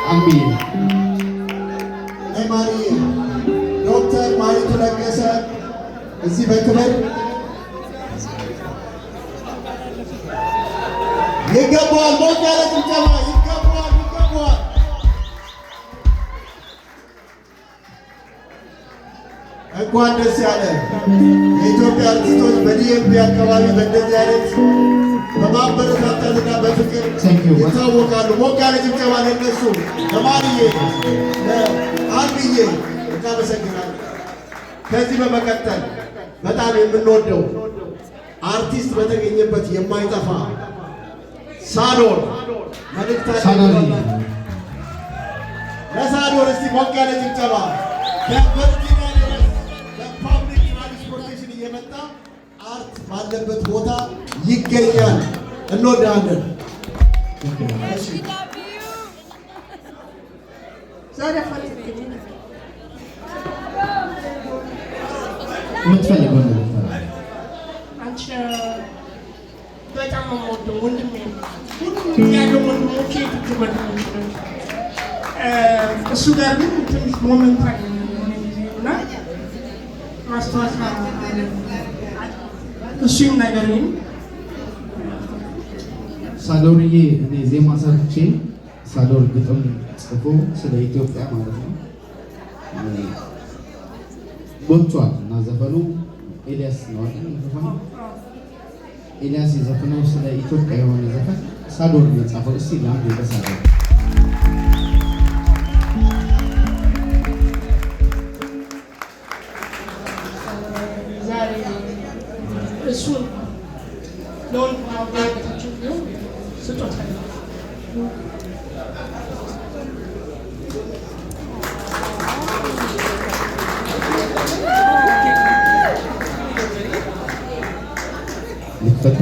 አሜን። ማሪ ዶክተር ማሪቱ ለገሰ እዚህ በክብር ይገባዋል። ሞቅ ያለ ጭብጨባ ይገባዋል። እንኳን ደስ ያለ። የኢትዮጵያ አርቲስቶች በዲኤምፒ አካባቢ በእንደዚህ አይነት በማበረታታትና በፍቅር ይታወቃሉ። ሞቅ ያለ ጭብጨባ ለነሱ ለማርዬ ለአንድዬ እናመሰግናለን። ከዚህ በመቀጠል በጣም የምንወደው አርቲስት በተገኘበት የማይጠፋ ሳዶር መልእክታችን ለሳዶር እስቲ ሞቅ ያለ ጭብጨባ ከቨርጂኒያ ድረስ ለፓብሊክ ትራንስፖርቴሽን እየመጣ አርት ባለበት ቦታ ይገኛል። እንወዳለን። የምትፈልገው ነገር አንቺ በጣም የምወደው ወንድሜ ሁሉም ያለው ወንድሞቼ የትጅ ወንድሞች ነው። እሱ ጋር ግን ትንሽ ሞመንት እና ማስታወስ እሱ ይናገርልኝ። ሳዶርዬ እኔ ዜማ ሰርቼ ሳዶር ግጥም ጽፎ ስለ ኢትዮጵያ ማለት ነው ወጥቷል እና ዘፈኑ ኤልያስ ነው አይደል? ኤልያስ የዘፈነው ስለ ኢትዮጵያ የሆነ ዘፈን ሳዶር የጻፈው። እስቲ ለአንድ በሳዶር ዛሬ እሱን ለወንድ ማባታችን ነው ስጦታ ልትፈቱ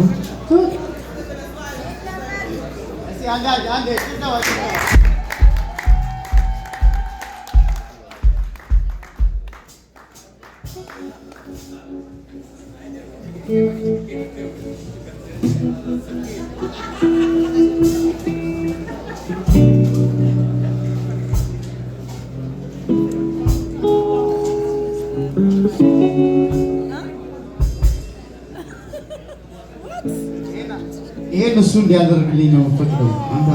ይሄን እሱ እንዲያደርግልኝ ነው ፈቅደው አንተ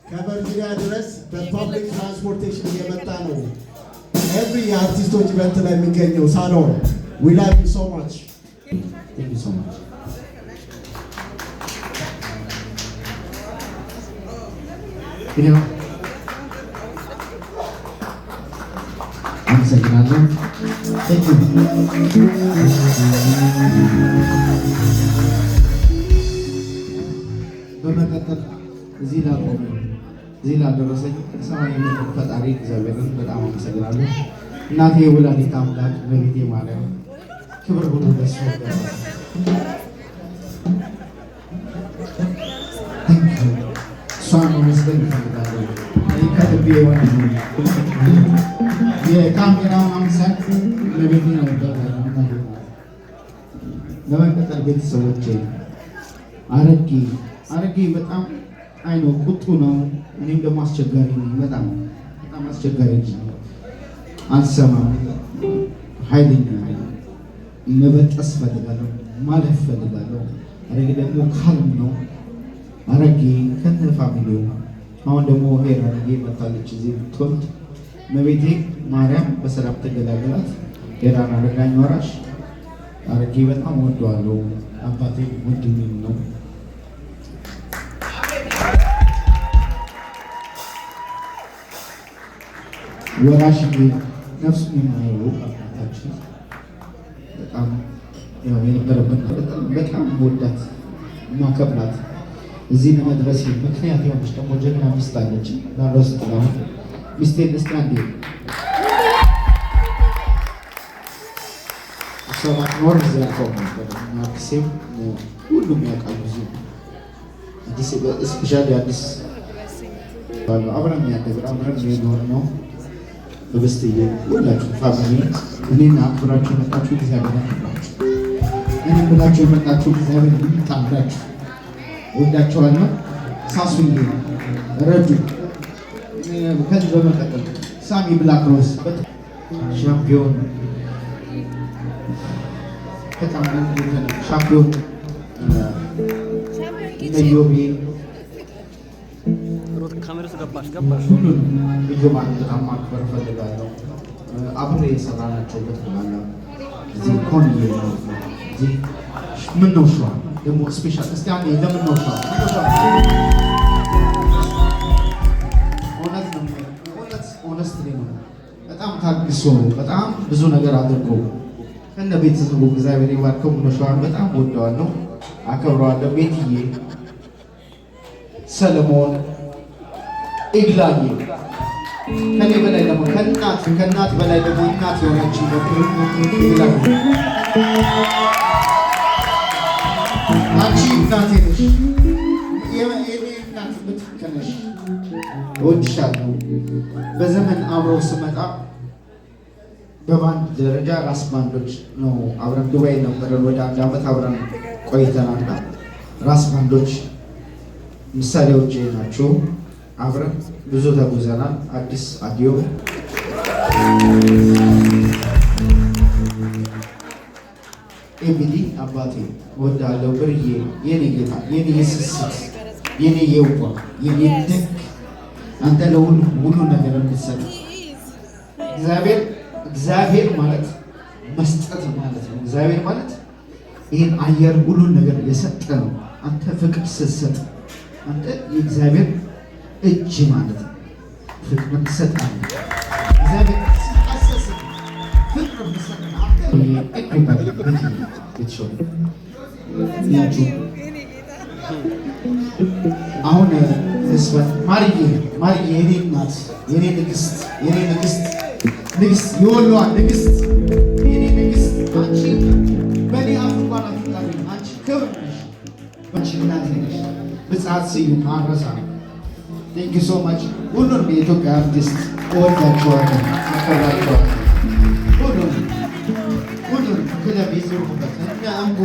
ከቨርጂኒያ ድረስ በፓብሊክ ትራንስፖርቴሽን እየመጣ ነው። ኤቭሪ የአርቲስቶች ኢቨንት ላይ የሚገኘው ሳዶር we love you so much. Thank you so much. አመሰግናለሁ። Thank you. በመቀጠል እዚህ ላደረሰኝ ሰማይ ምድር ፈጣሪ እግዚአብሔርን በጣም አመሰግናለሁ። እናቴ ወላዲተ አምላክ እመቤቴ ማርያም ክብር ሁሉ ለእሷ ይገባል። እሷን ማመስገን እፈልጋለሁ። ከልቤ ወንድ የካሜራውን አምሳል እመቤቴ ነበር። በመቀጠል ቤተሰቦቼ አረጌ በጣም አይኖ ቁጡ ነው። እኔም ደግሞ አስቸጋሪ ነው። በጣም አስቸጋሪ ነው። አልሰማም። ኃይለኛ መበጠስ ፈልጋለሁ፣ ማለፍ ፈልጋለሁ። አረጌ ደግሞ ካልም ነው። አረጌ ከነ ፋሚሊው አሁን ደግሞ ሄራንጌ መታለች እዚህ ትወልድ እመቤቴ ማርያም በሰላም ተገላገላት። ሄራን አረጋኝ ወራሽ አረጌ በጣም ወደዋለሁ። አባቴ ወንድሜም ነው። ወራሽ ነፍሱን የማይወው አባታችን በጣም ያው የነበረበት በጣም ወዳት ማከብራት እዚህ ለመድረስ ምክንያት የሆነች ደግሞ ጀግና ሚስት አለች። ናሮስ ጥላሁን ሚስቴን እስኪ አንዴ እሷ ባትኖር እዚህ አልቆም ነበር። አክሴም ሁሉም ያውቃሉ። እዚህ አዲስ ስፔሻሊ አዲስ አብረን ያደግን አብረን የኖር ነው። በበስተየ ሁላችሁ ፋሚሊ እኔና አክብራችሁ የመጣችሁ እግዚአብሔር ያክብራችሁ። እኔ ብላችሁ የመጣችሁ እግዚአብሔር ይጣላችሁ። ወዳችኋለሁ። ሳሱኝ ረዱ ከዚህ በመቀጠል ሳሚ ብላክ ሮዝ ሻምፒዮን በጣም ሻምፒዮን ነዮቤ ሁሉንም ልጆማን በጣም ማክበር እፈልጋለሁ። አብሬ የሰራናቸው በተባለ እዚህ ኮንዬ ነው እዚህ ምን ነው ሸዋ ደግሞ ስፔሻል እስቲ አንዴ ለምን ነው ሸዋ ኦነስትሊ ነው በጣም ታግሶ በጣም ብዙ ነገር አድርጎ ከነ ቤተሰቡ እግዚአብሔር ይባርከው። ምን ነው ሸዋን በጣም ወደዋለሁ፣ አከብረዋለሁ። ቤትዬ ሰለሞን ኢግላዬ ከኔ በላይ ደግሞ ከእናት በላይ ደግሞ እናት የሆነች ኢግላዬ አንቺ እናቴ ነሽ፣ የኔ እናት ምትከነሽ፣ እወድሻለሁ። በዘመን አብረው ስመጣ በባንድ ደረጃ ራስ ባንዶች ነው አብረን ዱባይ ነበረን። ወደ 1 ዓመት አብረን ቆይተናል። ራስ ባንዶች ምሳሌዎች ናቸው። አብረን ብዙ ተጉዘናል። አዲስ አዲዮ ኤቢዲ አባቴ ወዳለው ብርዬ የኔ ጌታ የኔ የስስት የኔ የውባ የኔ ደግ አንተ ለሁሉ ነገር የምትሰጥ እግዚአብሔር ማለት መስጠት ማለት ነው። እግዚአብሔር ማለት ይህን አየር ሁሉን ነገር የሰጠ ነው። አንተ ፍቅር ስትሰጥ አንተ የእግዚአብሔር እጅ ማለት ነው። ፍቅር ትሰጣለህ። እግዚአብሔር ሲያሰስ ፍቅር ትሰጣለህ። አሁን እስበት ማርዬ የኔ እናት የኔ ንግስት የወሎዋ ንግስት የኔ ንግስት አንቺ በኔ አፍ እንኳን አትጣሪ። አንቺ ክብር ነሽ። አንቺ እናቴ ነሽ። ብጻት ስዩም አረሳ ቴንክ ዩ ሶ ማች። ሁሉንም የኢትዮጵያ አርቲስት እወዳቸዋለሁ፣ አከብራቸዋለሁ። ሁሉንም ክለብ የዞርኩበት እነ አንጉ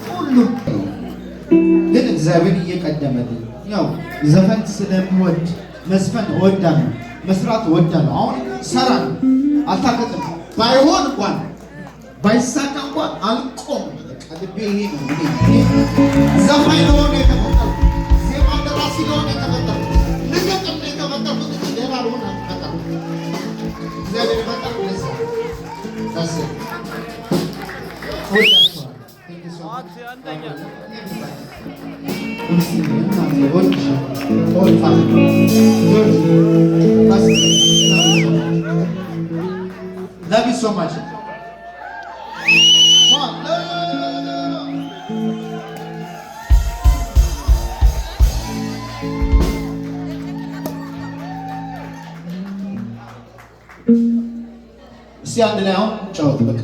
ሁሉም ግን እግዚአብሔር እየቀደመልኝ ያው ዘፈን ስለምወድ መዝፈን እወዳለሁ፣ መስራት እወዳለሁ። አሁን ሰራለሁ፣ አልታከትም። ባይሆን እንኳን ባይሳካ እንኳን አልቆም። ልቤ ይሄ ነው። ዘፋኝ ለሆነ የተፈጠርኩት፣ ዜማ ደራሲ ለሆነ የተፈጠርኩት፣ ልገጥም የተፈጠርኩት እንጂ ሌላ ልሆን አልተፈጠርኩም። እግዚአብሔር ፈጠር ለዛ ታስ Love you so much. እስቲ አንድ ላይ አሁን ጫወት በቃ